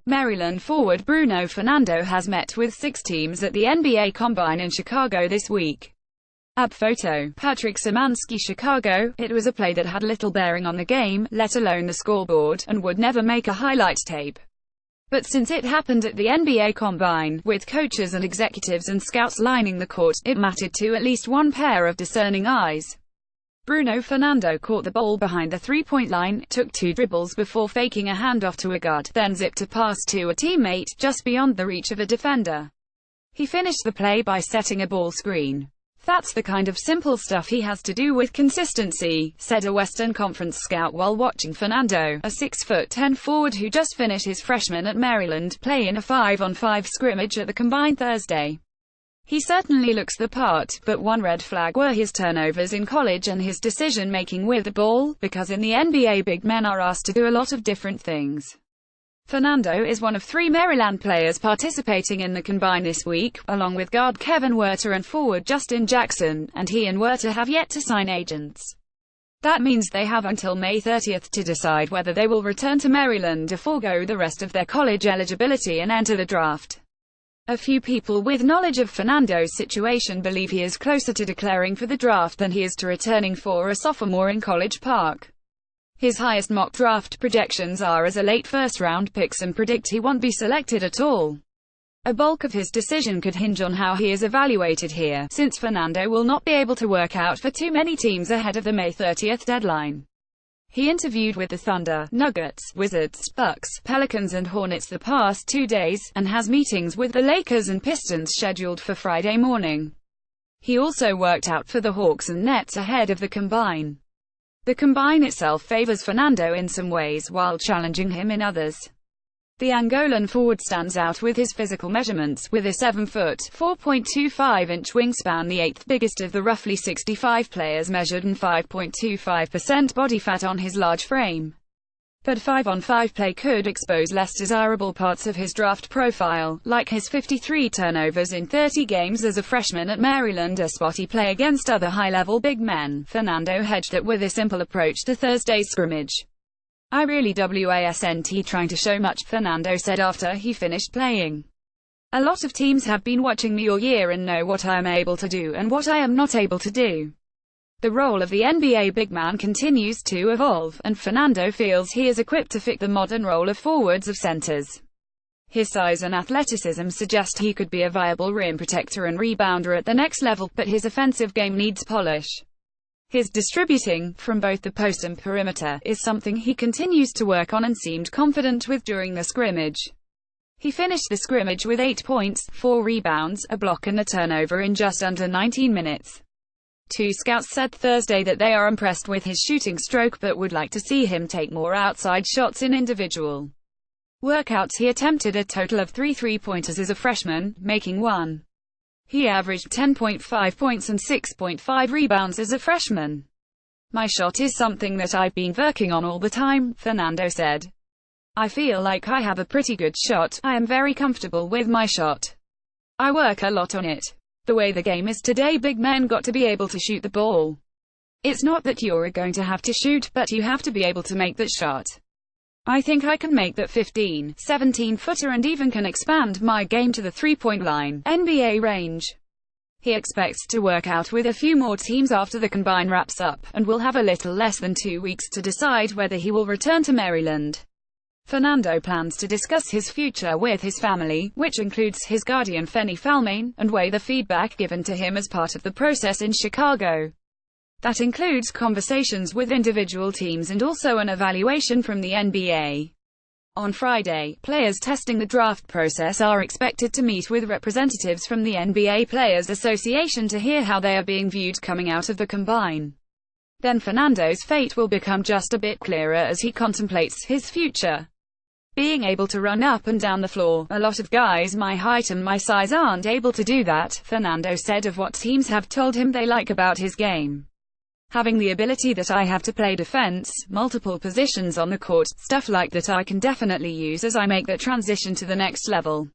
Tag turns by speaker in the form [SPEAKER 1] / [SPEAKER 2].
[SPEAKER 1] Maryland forward Bruno Fernando has met with 6 teams at the NBA Combine in Chicago this week. App photo, Patrick Szymanski. Chicago. It was a play that had little bearing on the game, let alone the scoreboard, and would never make a highlight tape. But since it happened at the NBA Combine, with coaches and executives and scouts lining the court, it mattered to at least one pair of discerning eyes. Bruno Fernando caught the ball behind the three-point line, took 2 dribbles before faking a handoff to a guard, then zipped a pass to a teammate, just beyond the reach of a defender. He finished the play by setting a ball screen. "That's the kind of simple stuff he has to do with consistency," said a Western Conference scout while watching Fernando, a 6'10" forward who just finished his freshman at Maryland, play in a 5-on-5 scrimmage at the Combine Thursday. "He certainly looks the part, but one red flag were his turnovers in college and his decision-making with the ball, because in the NBA big men are asked to do a lot of different things." Fernando is one of 3 Maryland players participating in the Combine this week, along with guard Kevin Huerter and forward Justin Jackson, and he and Huerter have yet to sign agents. That means they have until May 30th to decide whether they will return to Maryland or forego the rest of their college eligibility and enter the draft. A few people with knowledge of Fernando's situation believe he is closer to declaring for the draft than he is to returning for a sophomore in College Park. His highest mock draft projections are as a late first-round pick. Some predict he won't be selected at all. A bulk of his decision could hinge on how he is evaluated here, since Fernando will not be able to work out for too many teams ahead of the May 30th deadline. He interviewed with the Thunder, Nuggets, Wizards, Bucks, Pelicans and Hornets the past 2 days, and has meetings with the Lakers and Pistons scheduled for Friday morning. He also worked out for the Hawks and Nets ahead of the Combine. The Combine itself favors Fernando in some ways while challenging him in others. The Angolan forward stands out with his physical measurements, with a 7-foot, 4.25-inch wingspan, the 8th biggest of the roughly 65 players measured, and 5.25% body fat on his large frame. But 5-on-5 play could expose less desirable parts of his draft profile, like his 53 turnovers in 30 games as a freshman at Maryland or spotty play against other high-level big men. Fernando hedged it with a simple approach to Thursday's scrimmage. "I really wasn't trying to show much," Fernando said after he finished playing. "A lot of teams have been watching me all year and know what I am able to do and what I am not able to do." The role of the NBA big man continues to evolve, and Fernando feels he is equipped to fit the modern role of forwards of centers. His size and athleticism suggest he could be a viable rim protector and rebounder at the next level, but his offensive game needs polish. His distributing, from both the post and perimeter, is something he continues to work on and seemed confident with during the scrimmage. He finished the scrimmage with 8 points, 4 rebounds, a block and a turnover in just under 19 minutes. 2 scouts said Thursday that they are impressed with his shooting stroke but would like to see him take more outside shots in individual workouts. He attempted a total of 3 three-pointers as a freshman, making 1. He averaged 10.5 points and 6.5 rebounds as a freshman. "My shot is something that I've been working on all the time," Fernando said. "I feel like I have a pretty good shot. I am very comfortable with my shot. I work a lot on it. The way the game is today, big men got to be able to shoot the ball. It's not that you're going to have to shoot, but you have to be able to make that shot. I think I can make that 15, 17-footer and even can expand my game to the three-point line, NBA range." He expects to work out with a few more teams after the Combine wraps up, and will have a little less than 2 weeks to decide whether he will return to Maryland. Fernando plans to discuss his future with his family, which includes his guardian Fenny Falmain, and weigh the feedback given to him as part of the process in Chicago. That includes conversations with individual teams and also an evaluation from the NBA. On Friday, players testing the draft process are expected to meet with representatives from the NBA Players Association to hear how they are being viewed coming out of the Combine. Then Fernando's fate will become just a bit clearer as he contemplates his future. "Being able to run up and down the floor. A lot of guys my height and my size aren't able to do that," Fernando said of what teams have told him they like about his game. "Having the ability that I have to play defense, multiple positions on the court, stuff like that I can definitely use as I make that transition to the next level."